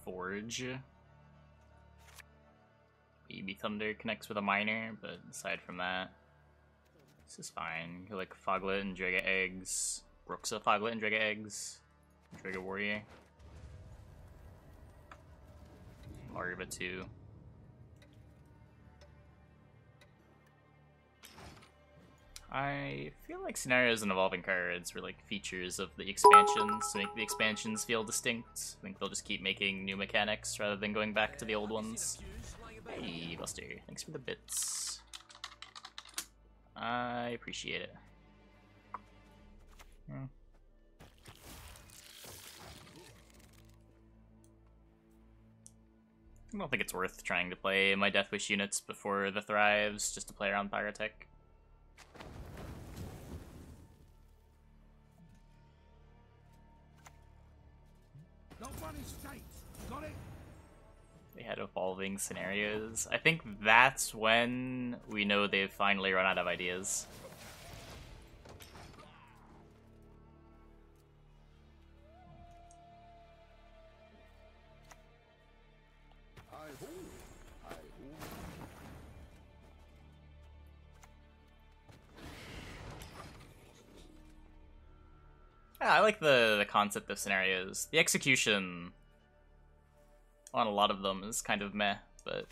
Forge. Maybe Thunder connects with a Miner, but aside from that, this is fine. Like Foglet and Draga Eggs. Brooksa, Foglet, and Draga Eggs. Draga Warrior. Arba 2. I feel like scenarios and evolving cards were like features of the expansions to make the expansions feel distinct. I think they'll just keep making new mechanics rather than going back to the old ones. Hey, Buster, thanks for the bits. I appreciate it. I don't think it's worth trying to play my Death Wish units before the Thrives just to play around Pyrotech. They had evolving scenarios. I think that's when we know they've finally run out of ideas. Yeah, I like the concept of scenarios. The execution on a lot of them is kind of meh, but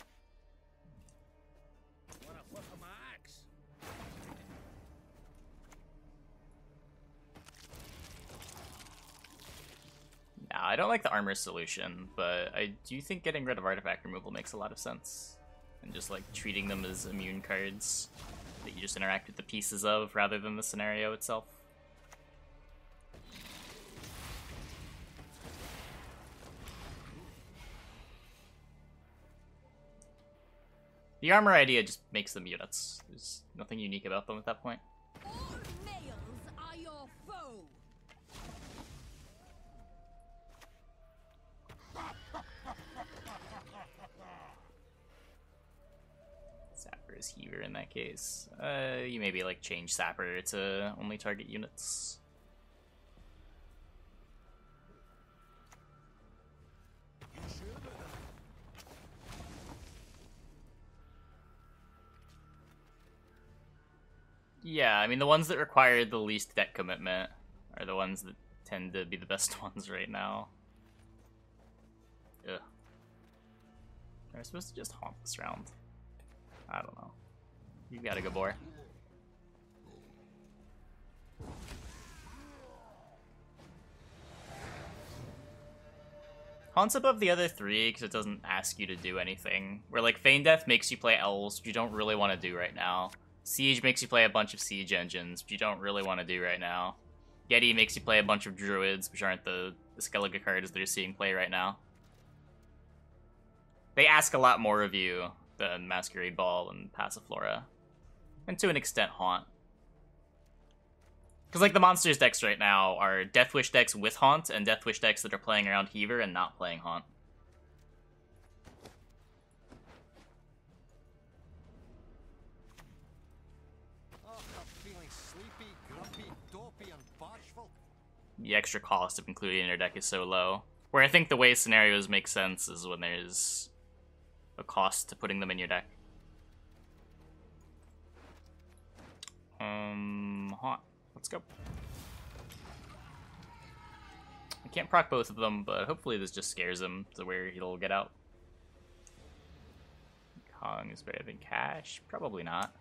nah, I don't like the armor solution, but I do think getting rid of artifact removal makes a lot of sense. And just like treating them as immune cards that you just interact with the pieces of rather than the scenario itself. The armor idea just makes them units. There's nothing unique about them at that point. All males are your foe. Sapper is Heaver in that case. You maybe like change Sapper to only target units. Yeah, I mean, the ones that require the least deck commitment are the ones that tend to be the best ones right now. Ugh. They're supposed to just haunt this round. I don't know. You got a good boy. Haunts above the other three because it doesn't ask you to do anything. Where like Feign Death makes you play Elves, which you don't really want to do right now. Siege makes you play a bunch of Siege engines, which you don't really want to do right now. Gedy makes you play a bunch of Druids, which aren't the Skellige cards that you're seeing play right now. They ask a lot more of you than Masquerade Ball and Passiflora. And to an extent, Haunt. Because like the monsters decks right now are Death Wish decks with Haunt, and Death Wish decks that are playing around Heaver and not playing Haunt. The extra cost of including in your deck is so low. Where I think the way scenarios make sense is when there's a cost to putting them in your deck. Haunt. Let's go. I can't proc both of them, but hopefully this just scares him to where he'll get out. Kong is better than Cash? Probably not.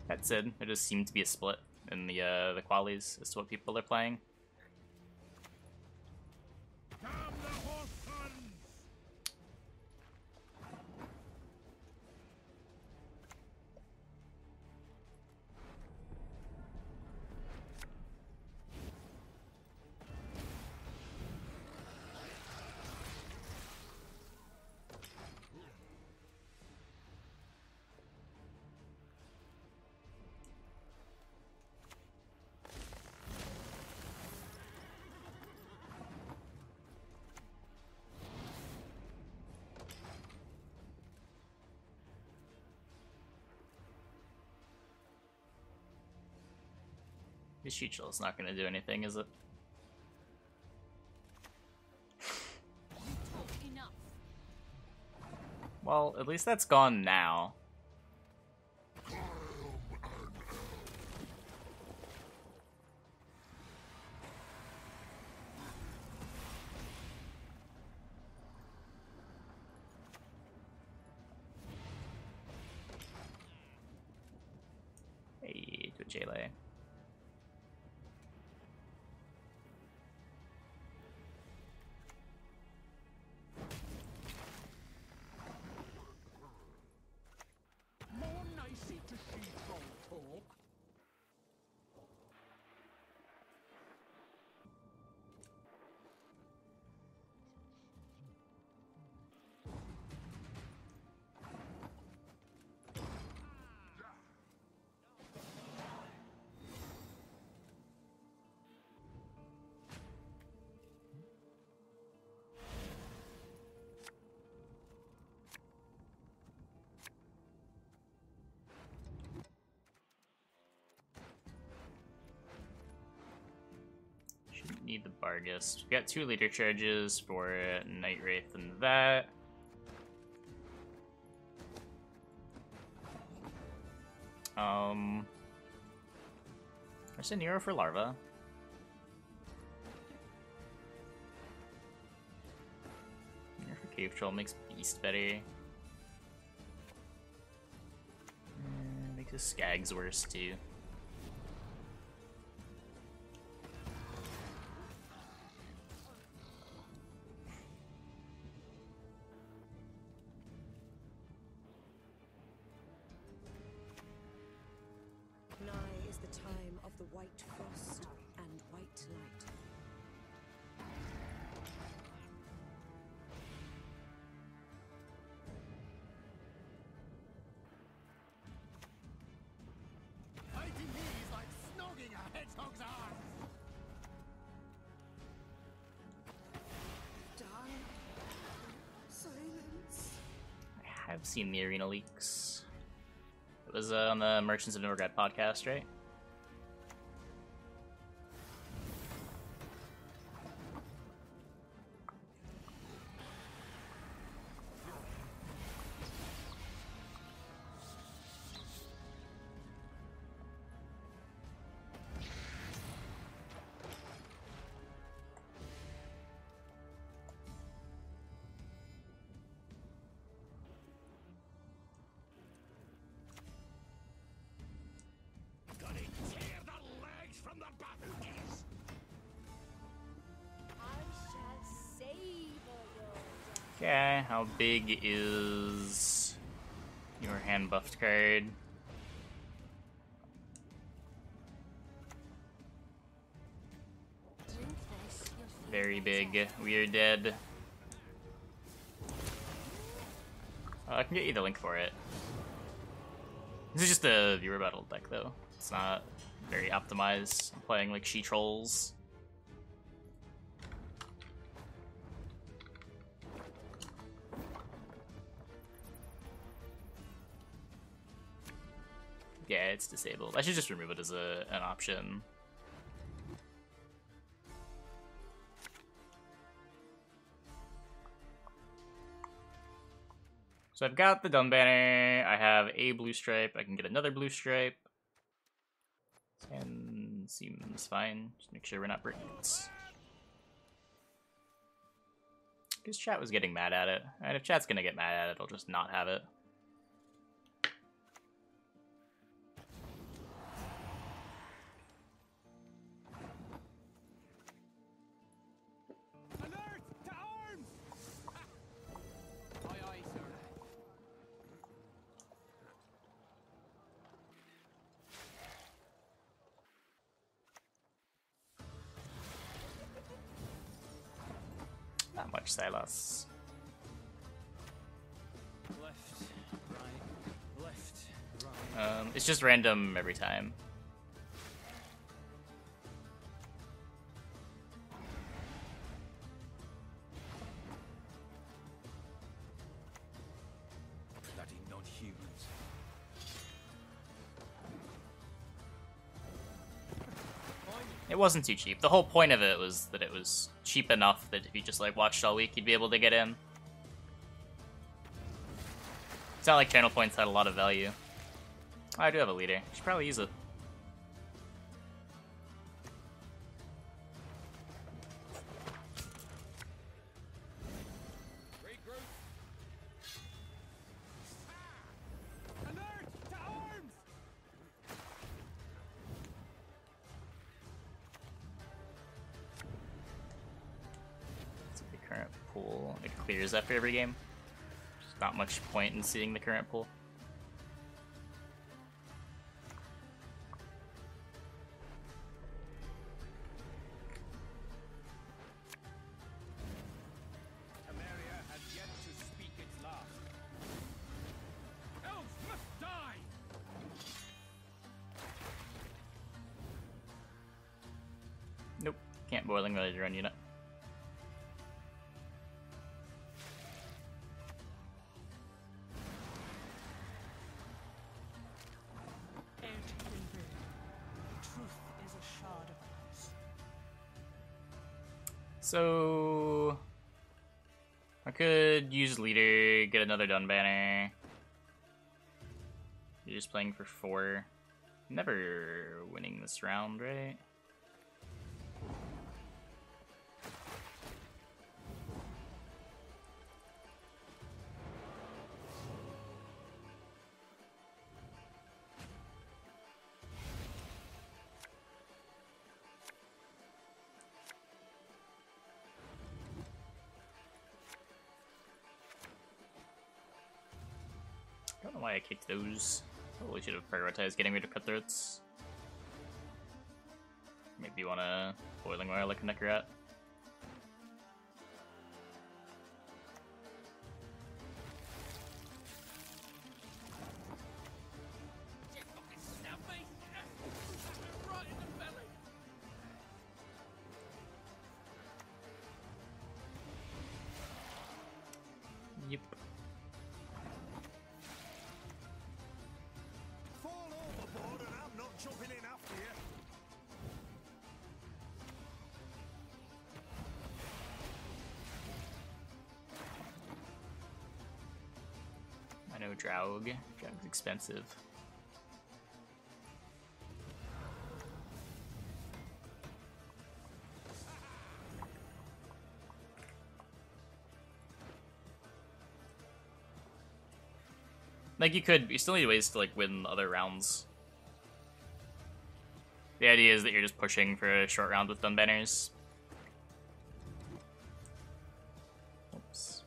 That said, there does seem to be a split in the qualities as to what people are playing. His sheet shell's not gonna do anything, is it? You talk enough. Well, at least that's gone now. Hey, to Jayla. More nicey to see from talk. Shouldn't need the Barghest. We got 2 leader charges for Night Wraith and that. There's a Nero for Larva. Nero for Cave Troll makes Beast better. Makes his Skags worse too. Nigh is the time of the white frost and white light. Fighting me is like snogging a hedgehog's arm. Dark silence. I have seen the arena leaks. It was on the Merchants of Novigrad podcast, right? Gonna tear the legs from the battle geese. I shall savor your death. Okay, how big is your hand buffed card? Drink this, you'll feel Very big. better. We are dead. I can get you the link for it. This is just a viewer battle deck, though. It's not very optimized. I'm playing like she trolls. Yeah, it's disabled. I should just remove it as an option. So I've got the Dumb Banner, I have a blue stripe, I can get another blue stripe. And seems fine. Just make sure we're not breaking it. Because chat was getting mad at it. And if chat's gonna get mad at it, I'll just not have it. Alert to arms! Aye, aye, sir. Not much Silas. Left, right, left, right. It's just random every time. Bloody non-humans. It wasn't too cheap. The whole point of it was that it was cheap enough that if you just like watched all week, you'd be able to get in. It's not like channel points had a lot of value. Oh, I do have a leader. Should probably use it. Regroup. Alert to arms! Let's see the current pool. It clears after every game. There's not much point in seeing the current pool. Temeria has yet to speak its last. Elves must die! Nope. Can't boiling village run unit. Truth is a shard of glass. So I could use leader, get another dun banner. You're just playing for 4. Never winning this round, right? I don't know why I kicked those. Probably should have prioritized getting rid of cutthroats. Maybe you want a boiling oil like a Necrat. You fucking stab me! Right in the belly! Yep. Fall overboard and I'm not jumping in after you! I know Draug. Draug's expensive. Like you still need ways to like win other rounds. The idea is that you're just pushing for a short round with dun banners. Oops.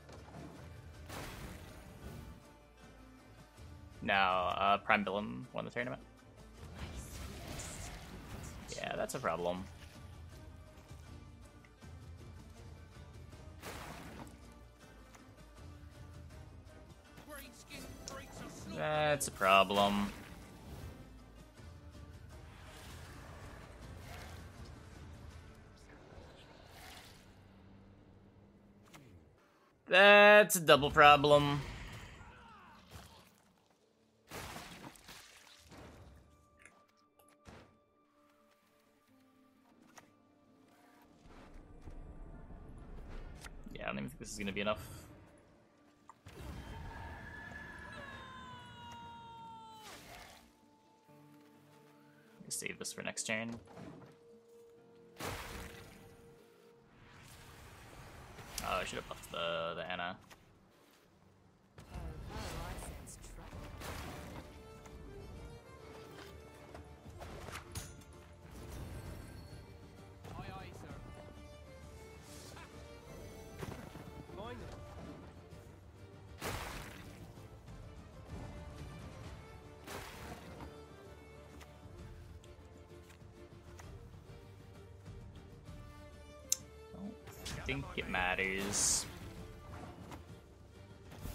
Now, Prime Villain won the tournament. Yeah, that's a problem. Greenskin freaks are slow. That's a problem. That's a double problem. Yeah, I don't even think this is gonna be enough. Save this for next turn. Oh, I should have buffed the Anna. I sense trouble. Aye, aye, sir. Mine. I think it matters.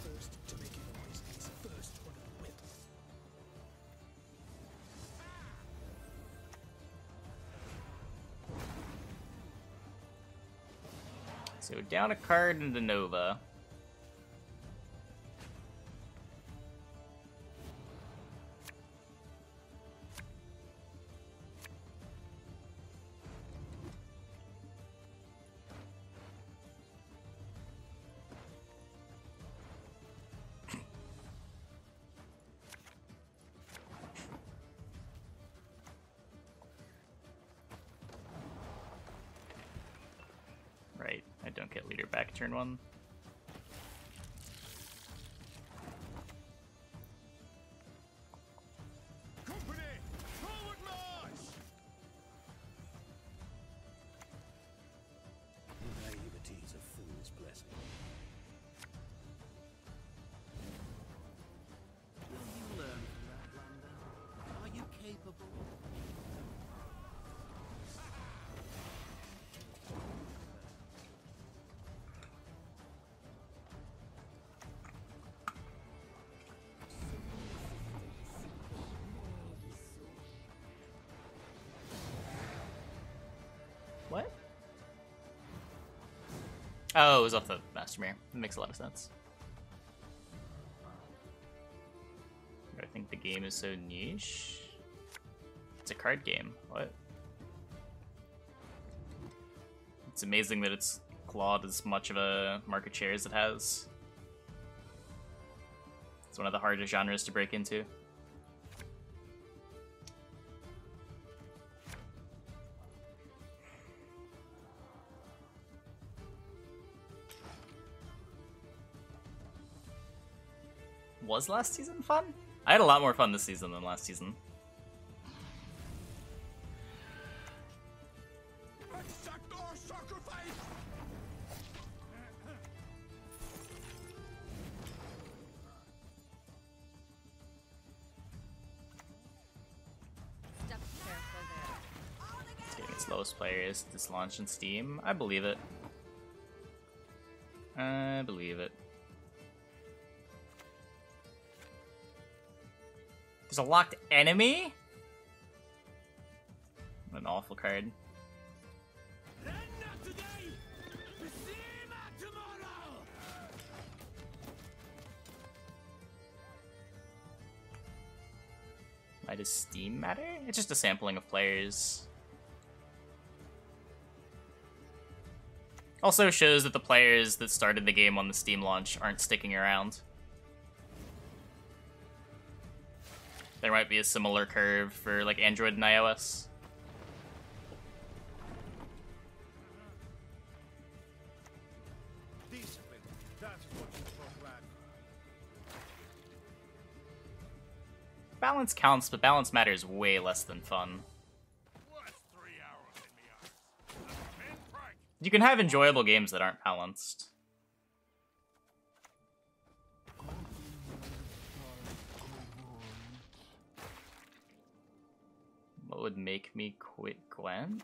First to make a noise is first on the whip. So down a card into Nova. I don't get leader back turn 1. Company, forward march! Naivety is a fool's blessing. Will you learn from that blunder? Are you capable? What? Oh, it was off the Master Mirror. That makes a lot of sense. I think the game is so niche. It's a card game. What? It's amazing that it's clawed as much of a market share as it has. It's one of the harder genres to break into. Was last season fun? I had a lot more fun this season than last season. Accept our sacrifice! Step careful there. It's getting its lowest players this launch in Steam. I believe it. I believe it. There's a locked enemy? What an awful card. Then not today! The same tomorrow! Why does Steam matter? It's just a sampling of players. Also shows that the players that started the game on the Steam launch aren't sticking around. There might be a similar curve for like Android and iOS. Discipline, that is what you talk about. Balance counts, but balance matters way less than fun. What's 3 hours in the eyes? A pinprick! You can have enjoyable games that aren't balanced. What would make me quit Gwent?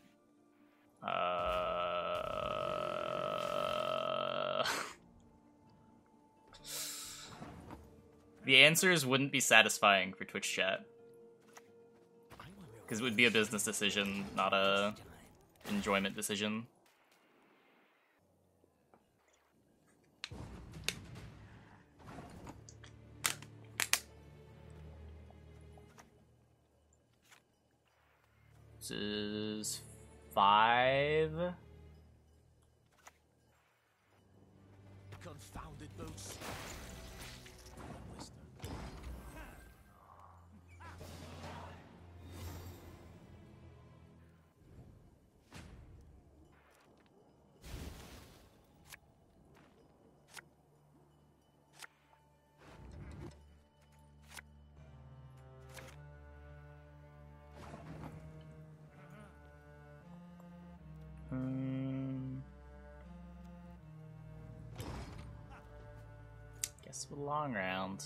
The answers wouldn't be satisfying for Twitch chat. Because it would be a business decision, not a enjoyment decision. This is 5. Confounded boots. Guess with long round.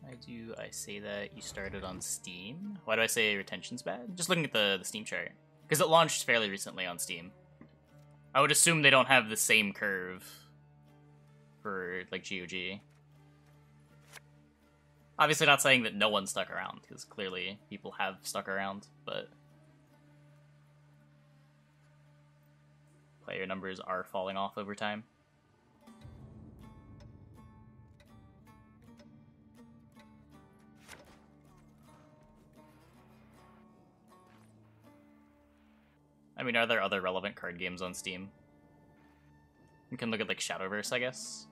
Why do I say that you started on Steam? Why do I say retention's bad? Just looking at the Steam chart. Because it launched fairly recently on Steam. I would assume they don't have the same curve for, like, GOG. Obviously not saying that no one stuck around, because clearly people have stuck around, but player numbers are falling off over time. I mean, are there other relevant card games on Steam? You can look at, like, Shadowverse, I guess.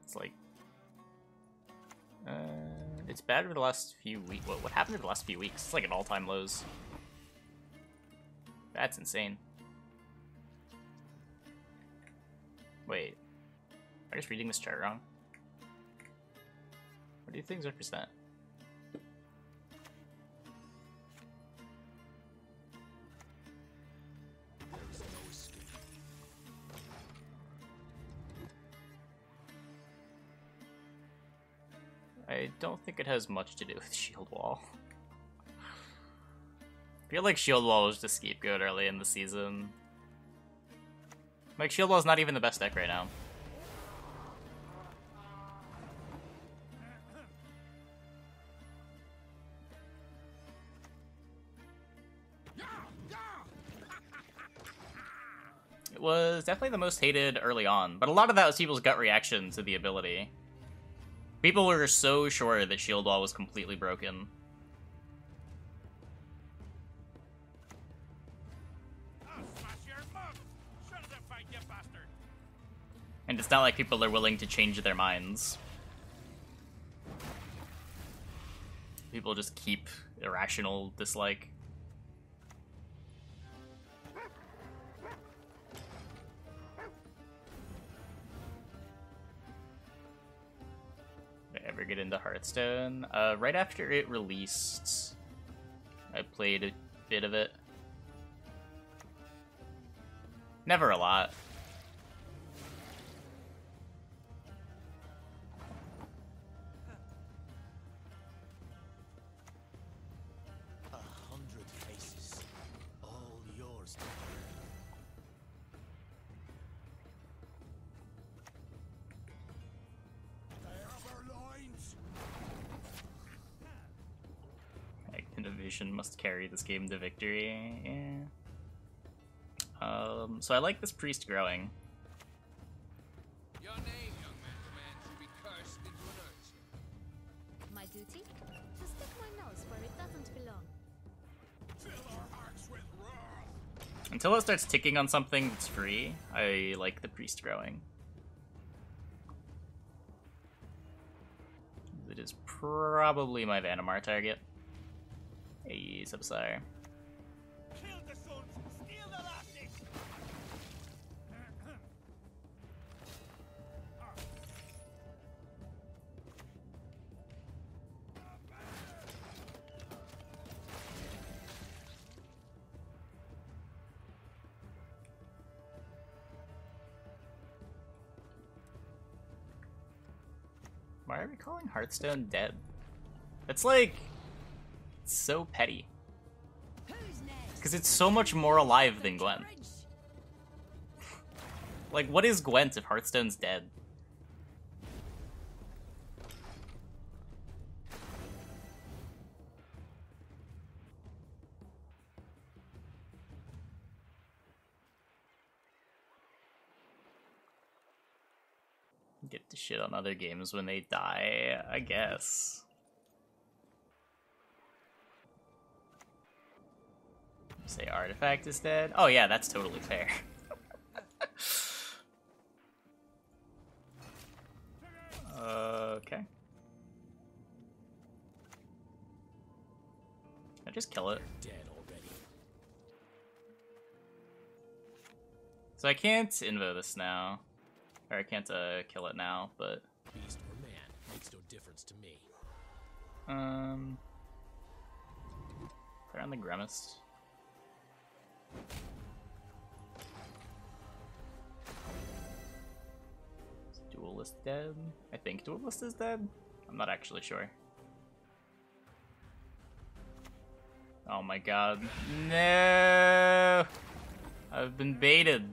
It's like... it's bad over the last few weeks. What happened in the last few weeks? It's like at all-time lows. That's insane. Wait. Am I just reading this chart wrong? What do you things represent? I don't think it has much to do with Shield Wall. I feel like Shield Wall was just scapegoat early in the season. Like, Shield Wall's not even the best deck right now. It was definitely the most hated early on, but a lot of that was people's gut reaction to the ability. People were so sure that Shield Wall was completely broken. And it's not like people are willing to change their minds. People just keep irrational dislike. Did I ever get into Hearthstone? Right after it released, I played a bit of it. Never a lot. Must carry this game to victory. Yeah. So I like this priest growing. Your name, young man, should be cursed into an urchin. My duty? To stick my nose where it doesn't belong. Fill our hearts with wrath. Until it starts ticking on something that's free, I like the priest growing. It is probably my Vanamar target. Hey, Subsire. Kill the sons, steal the lasses. Why are we calling Hearthstone dead? It's like... It's so petty. Because it's so much more alive than Gwent. Like, what is Gwent if Hearthstone's dead? Get to shit on other games when they die, I guess. Say Artifact is dead? Oh yeah, that's totally fair. Okay. I just kill it. Dead already. So I can't invo this now. Or I can't kill it now, but... Beast or man makes no difference to me. They're on the Grimace. Is Duelist dead? I think Duelist is dead? I'm not actually sure. Oh my god. No! I've been baited.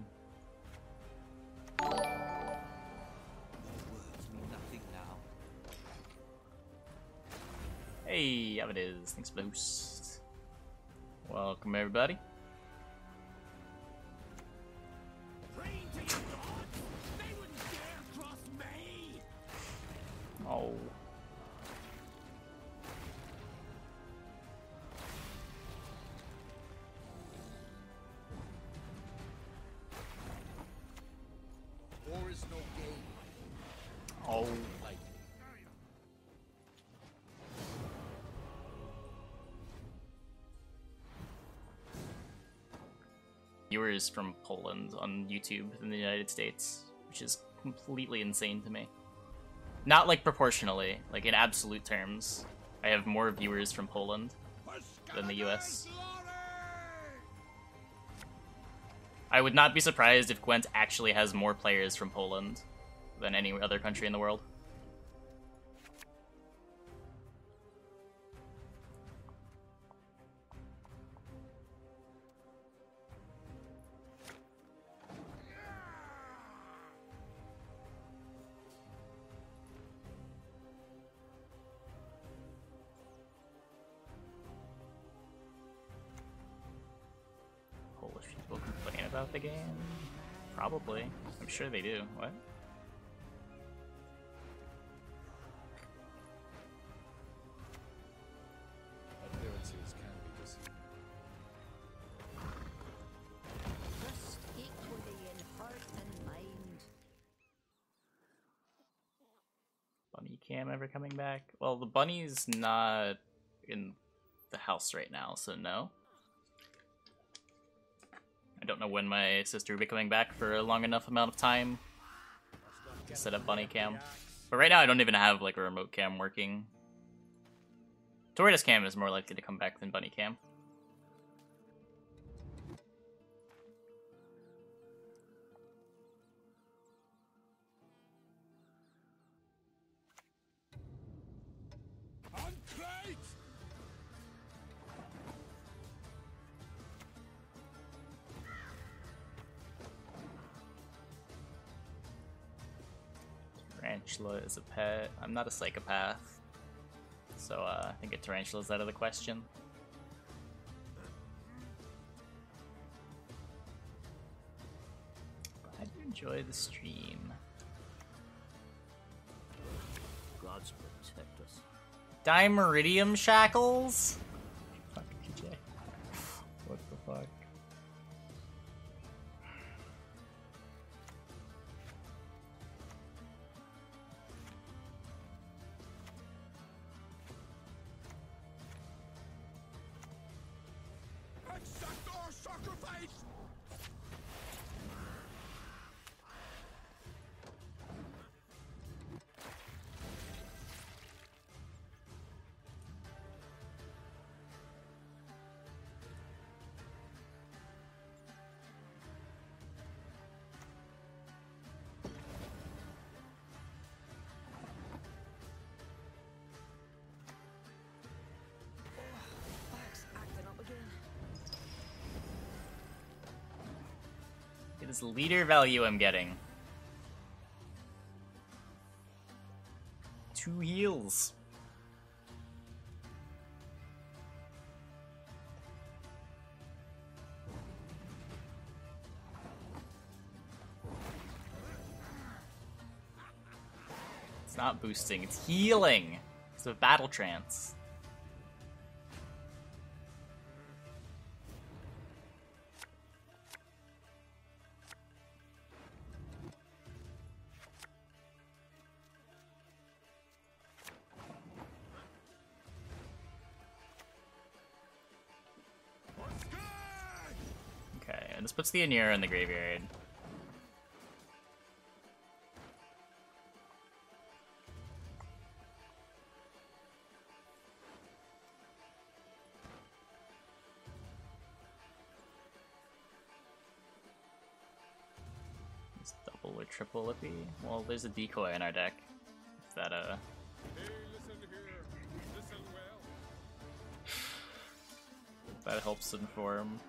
Words mean nothing now. Hey, how it is. Thanks for the boost. Welcome everybody. Oh. viewers from Poland on YouTube than the United States, which is completely insane to me. Not like proportionally, like in absolute terms. I have more viewers from Poland than the US. I would not be surprised if Gwent actually has more players from Poland than any other country in the world. Polish people complain about the game? Probably. I'm sure they do. What? Appearances can be deceiving. Trust equally in heart and mind. Bunny cam ever coming back? Well, the bunny's not in the house right now, so no. I don't know when my sister will be coming back for a long enough amount of time to set up bunny cam. But right now I don't even have like a remote cam working. Tortoise cam is more likely to come back than bunny cam. Tarantula is a pet. I'm not a psychopath, so I think a tarantula's out of the question. Glad you enjoy the stream. Gods protect us. Dimeridium shackles? Fuck TJ. What the fuck? It is leader value I'm getting. 2 heals. It's not boosting, it's healing. It's a battle trance. Okay, and this puts the Anira in the graveyard. It's double or triple Lippy. Well, there's a decoy in our deck. If that Hey, listen here. Listen well. that helps inform.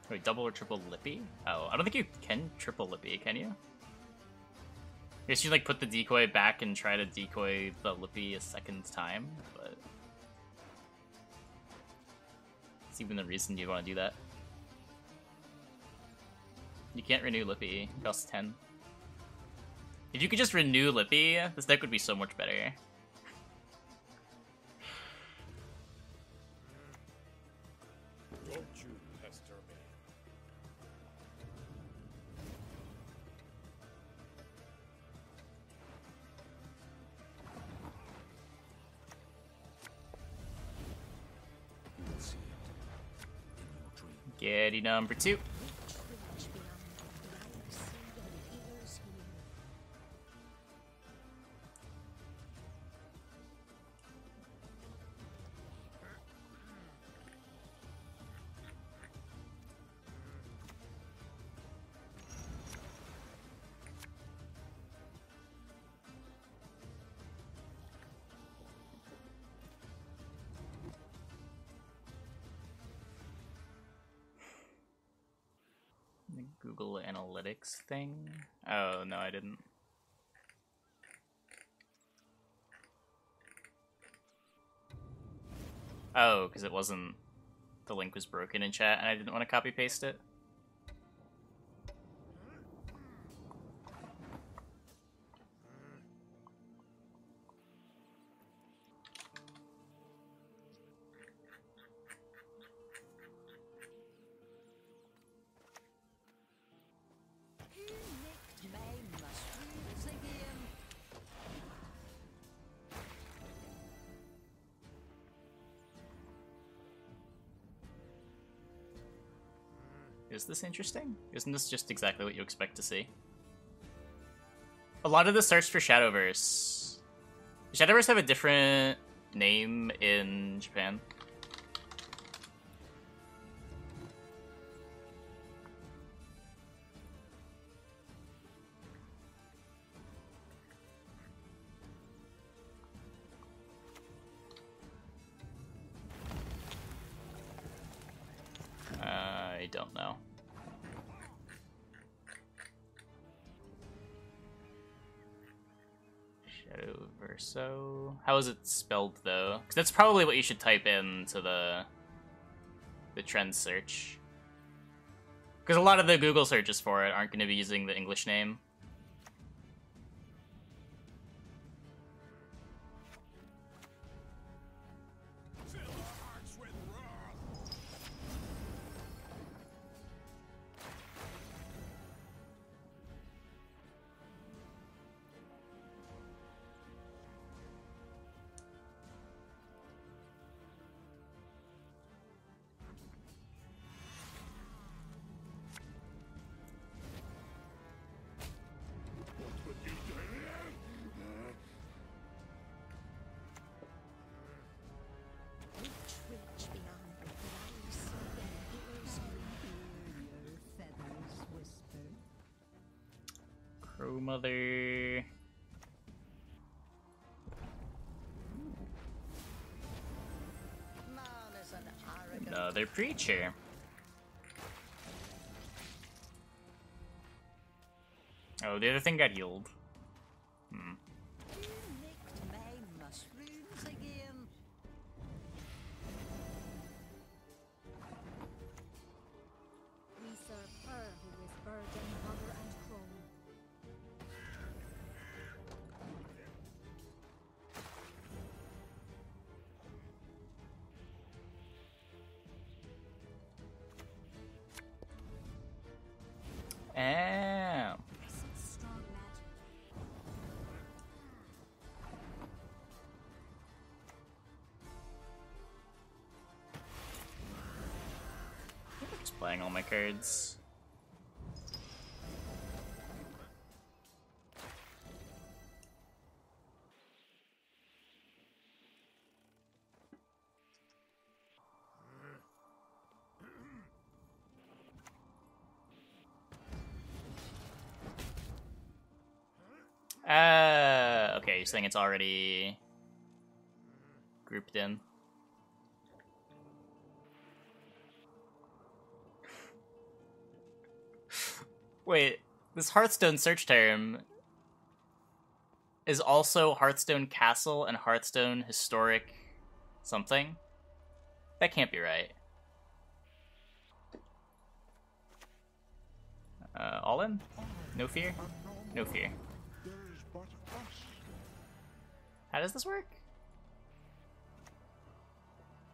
Wait, double or triple Lippy? Oh, I don't think you can triple Lippy, can you? I guess you like put the decoy back and try to decoy the Lippy a second time, but it's even the reason you want to do that. You can't renew Lippy, it costs 10. If you could just renew Lippy, this deck would be so much better. Don't you pester me. Gedy number 2. Reach beyond the light sea and healers heal. The Google Analytics thing? Oh, no, I didn't. Oh, because it wasn't... The link was broken in chat and I didn't want to copy paste it. Who nicked my mushrooms again? Is this interesting? Isn't this just exactly what you expect to see? A lot of this starts for Shadowverse. Does Shadowverse have a different name in Japan? I don't know. Shadowverso. How is it spelled though? Because that's probably what you should type into the trend search. Because a lot of the Google searches for it aren't going to be using the English name. Fill our hearts with wrath. Reach beyond the light sea and healers heal. Your feathers whisper. Crow Mother. Man is an arrogant. Another Preacher. Oh, the other thing got healed. Hmm. Who nicked my mushrooms again? We serve her who is burden, mother, and crone. Oh. Strong magic. Just playing all my cards. Okay, you're saying it's already grouped in. Wait, this Hearthstone search term is also Hearthstone Castle and Hearthstone Historic something? That can't be right. All in? No fear? No fear. How does this work?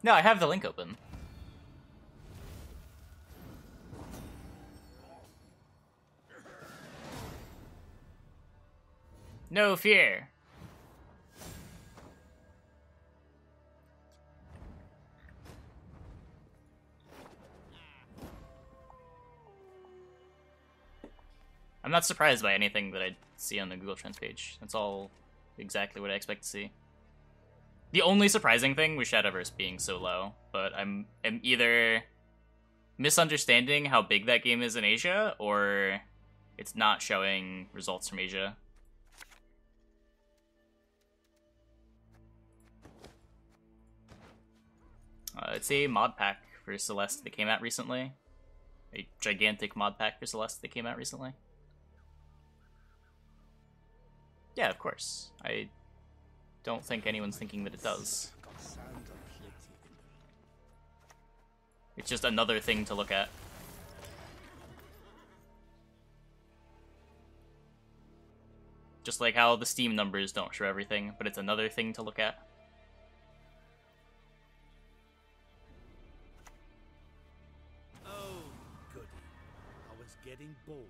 No, I have the link open. No fear. I'm not surprised by anything that I see on the Google Trends page. That's all exactly what I expect to see. The only surprising thing was Shadowverse being so low, but am either misunderstanding how big that game is in Asia, or it's not showing results from Asia. It's a mod pack for Celeste that came out recently. A gigantic mod pack for Celeste that came out recently. Yeah, of course. I don't think anyone's thinking that it does. It's just another thing to look at. Just like how the Steam numbers don't show everything, but it's another thing to look at. Oh, goody. I was getting bored.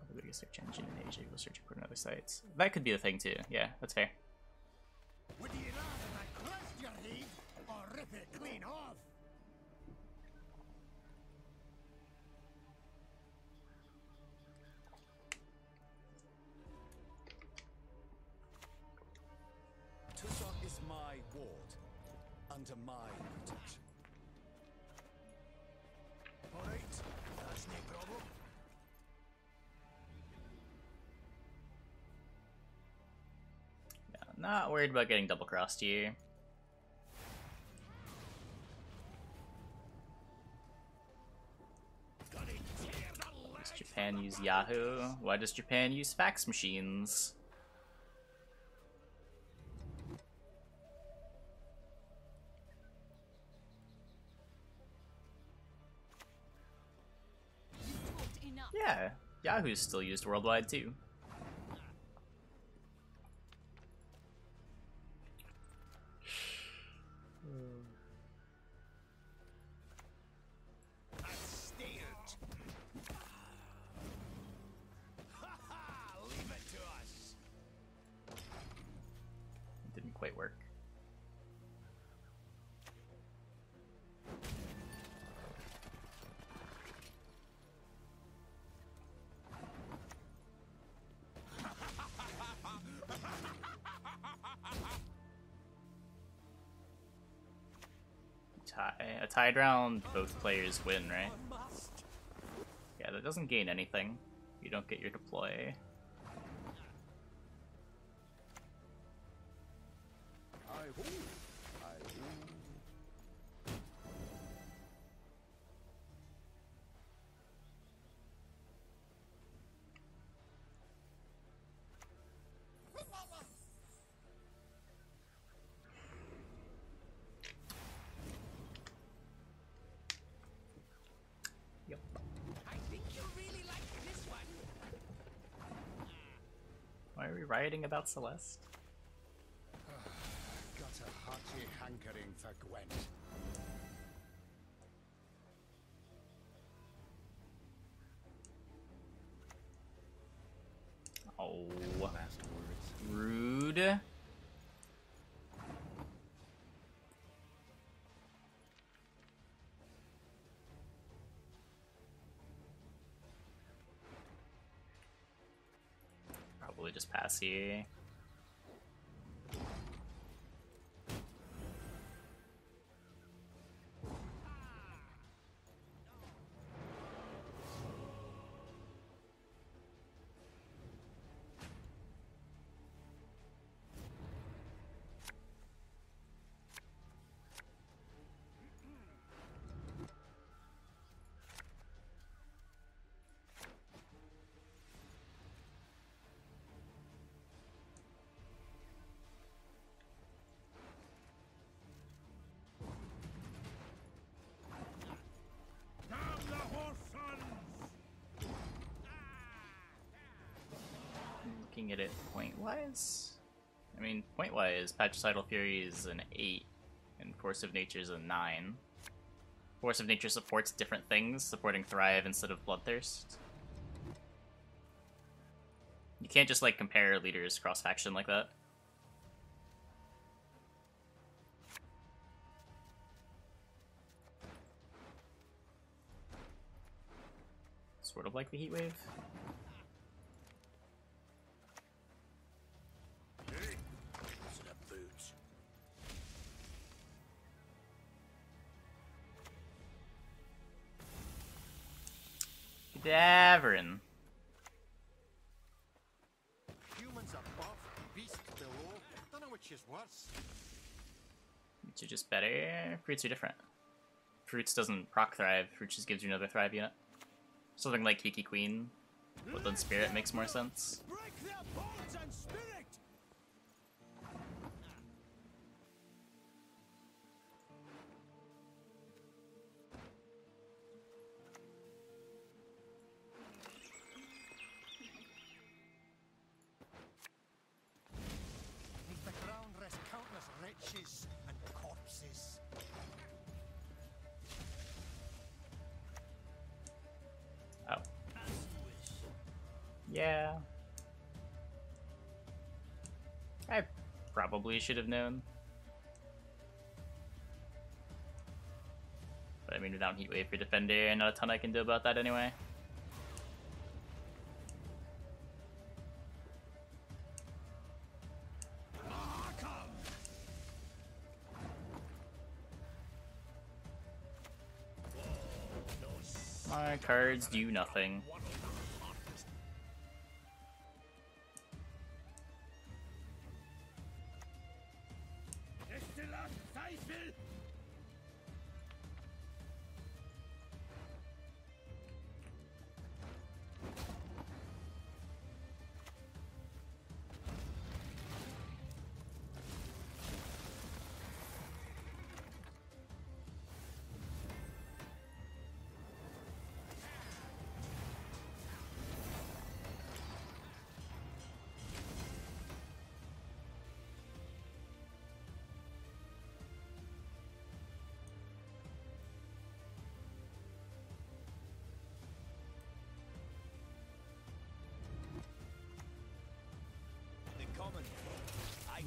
The biggest search engine in Asia, go search for other sites. That could be the thing too. Yeah, that's fair. Would you rather I crushed your head or rip it clean off? Tusok is my ward, under my protection. Alright, that's no problem. Yeah, not worried about getting double crossed here. Does Japan use Yahoo? Why does Japan use fax machines? Yeah, Yahoo's still used worldwide too. That's steered. Ha ha! Leave it to us. It didn't quite work. A tied round, both players win, right? Yeah, that doesn't gain anything. You don't get your deploy. Yep. I think you'll really like this one. Why are we rioting about Celeste? Got a hearty hankering for Gwent. Oh, Last words. rude. Probably just pass here. Damn the horse sons! Looking at it point-wise, I mean, point-wise, Patricidal Fury is an 8, and Force of Nature is a 9. Force of Nature supports different things, supporting Thrive instead of Bloodthirst. You can't just, like, compare leaders cross-faction like that. sort of like the heat wave. To the boots. Davern. Humans above, beasts below. Don't know which is worse. Fruits are just better. Fruits are different. Fruits doesn't proc thrive. Fruits just gives you another thrive unit. Something like Kiki Queen, Woodland Spirit makes more sense. Break their bones and spirit! Beneath the ground rest countless wretches and corpses. Oh. Yeah. I probably should have known. But I mean, without Heat Wave for Defender, not a ton I can do about that anyway. My cards do nothing.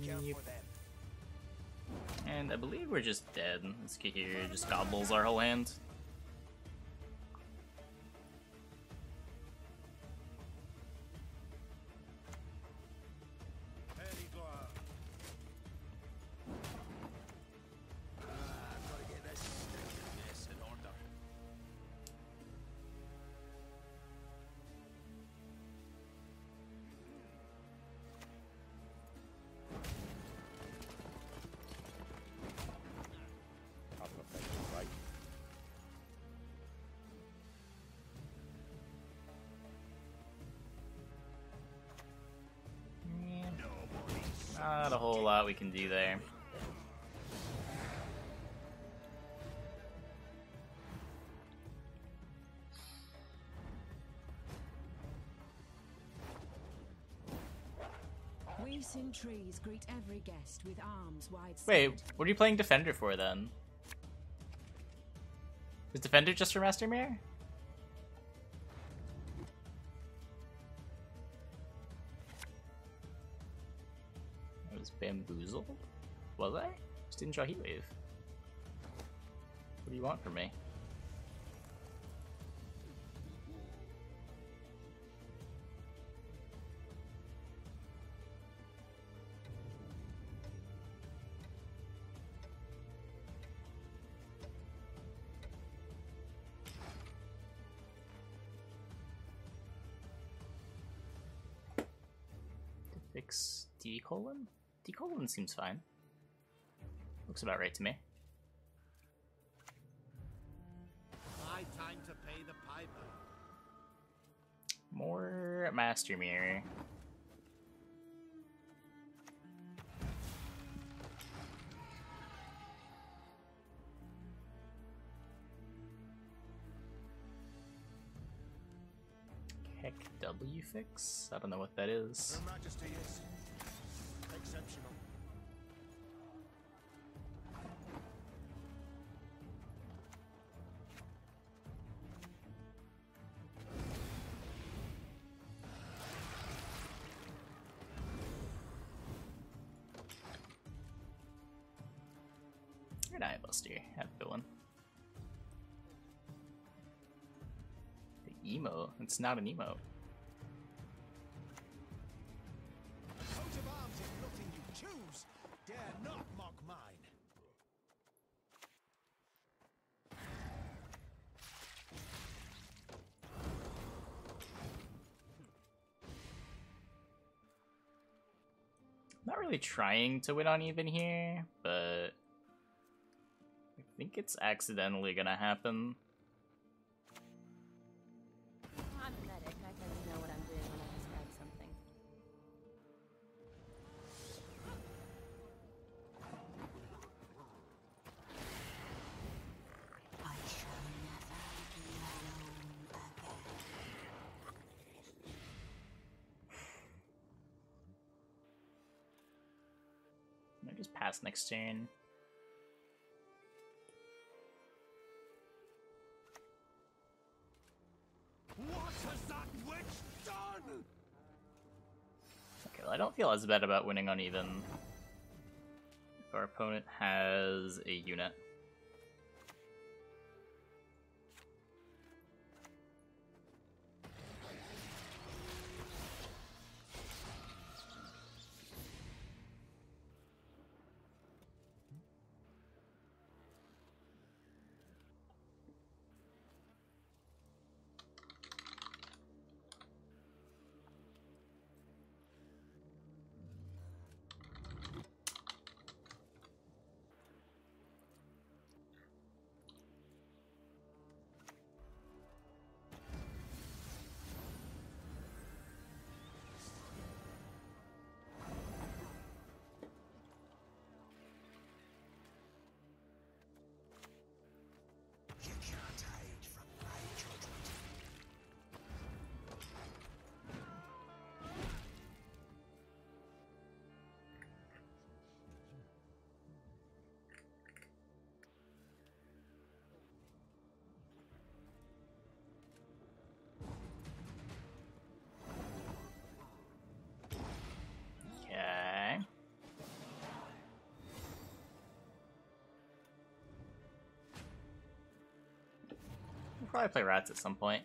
Yep. For them. And I believe we're just dead. This Kiki here just gobbles our whole hand. Gotta get this mess in order. Not a whole lot we can do there. Weeping trees greet every guest with arms wide. Wait, what are you playing Defender for then? Is Defender just for Master Mirror? I was bamboozled? Was I? Just didn't draw Heat Wave. What do you want from me? Fix D colon? D colon seems fine. Looks about right to me. High time to pay the piper. More Master Mirror. Heck W fix? I don't know what that is. Your Majesty is exceptional. Good eye, Buster. Have a good one. The emote. It's not an emote. Coat of arms is nothing you choose. Dare not mock mine. Not really trying to win on even here, but I think it's accidentally gonna happen. I'm a medic. I tend to know what I'm doing when I describe something. I shall never be alone again. I just pass next turn. What has that witch done? Okay, well, I don't feel as bad about winning on even if our opponent has a unit. You can't hide from my judgment. Okay. We'll probably play rats at some point.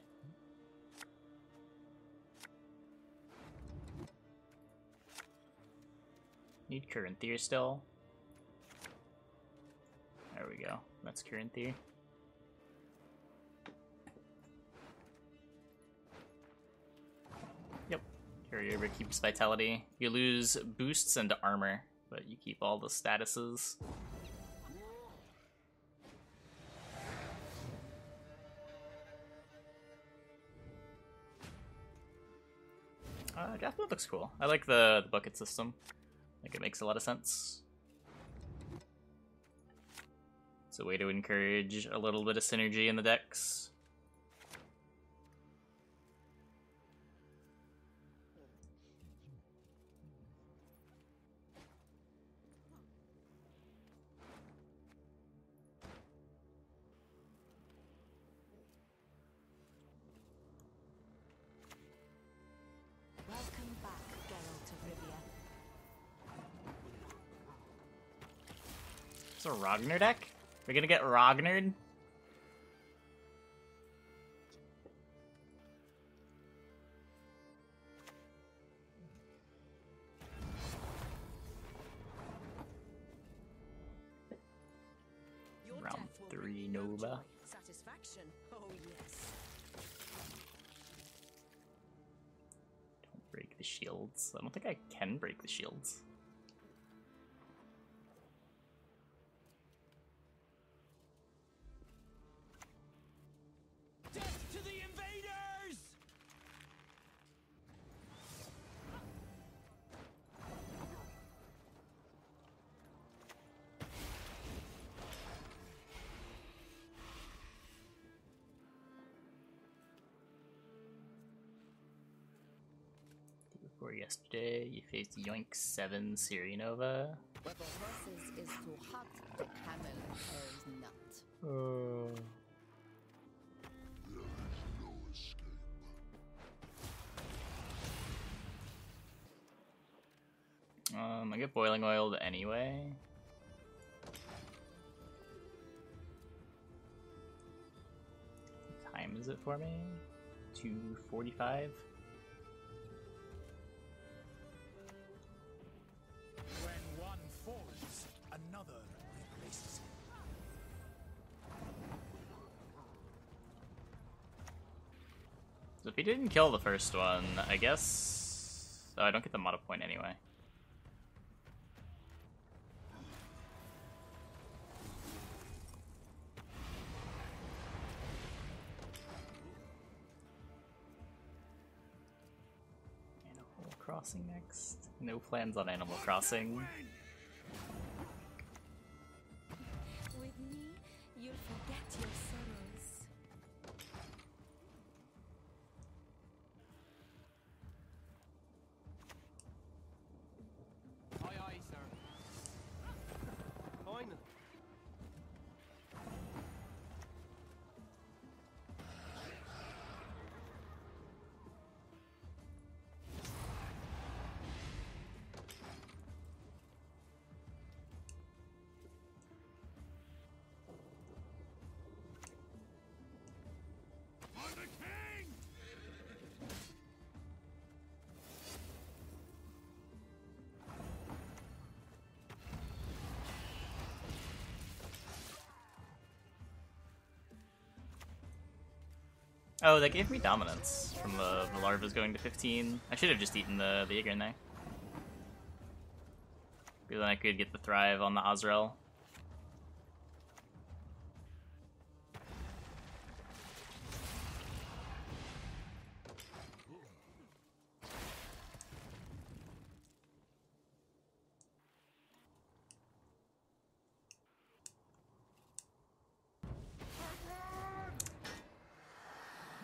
Need Corinthia still. There we go. That's Corinthia. Yep. Carryover keeps vitality. You lose boosts and armor, but you keep all the statuses. Draft mode looks cool. I like the bucket system. I think it makes a lot of sense. It's a way to encourage a little bit of synergy in the decks. Welcome back, Geralt of Rivia. It's a Ragnar deck? We're gonna get Ragnared? Your Round death will 3 bring you no Nova. joy. Satisfaction. Oh yes. Don't break the shields. I don't think I can break the shields. Death to the invaders! Before yesterday, you faced Yoink 7 Nova. What the horses is too hot, the camel cares not. I get boiling oiled anyway. What time is it for me? 245. When one falls, another replaces him. So if he didn't kill the first one, I guess... Oh, I don't get the meta point anyway. Animal Crossing next. No plans on Animal Crossing. With me, you'll forget your sorrows. Aye, aye, sir. Fine. Oh, that gave me dominance from the larvas going to 15. I should have just eaten the Ygrin there. Because then I could get the Thrive on the Azrael.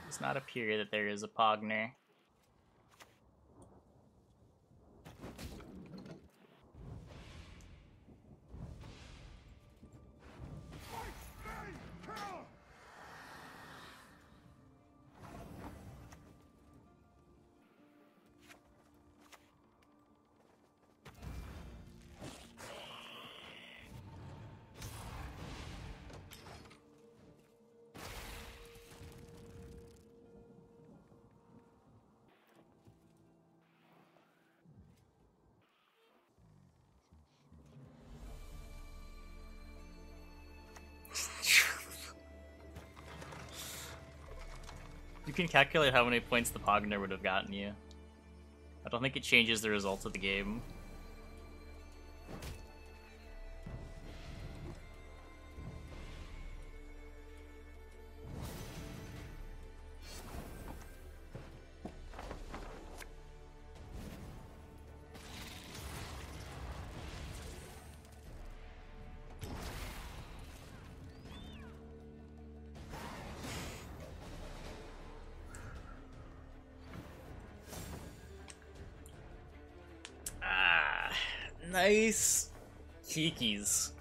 Does not appear that there is a Pogner. You can calculate how many points the Pogner would have gotten you. I don't think it changes the results of the game. Nice Kikis.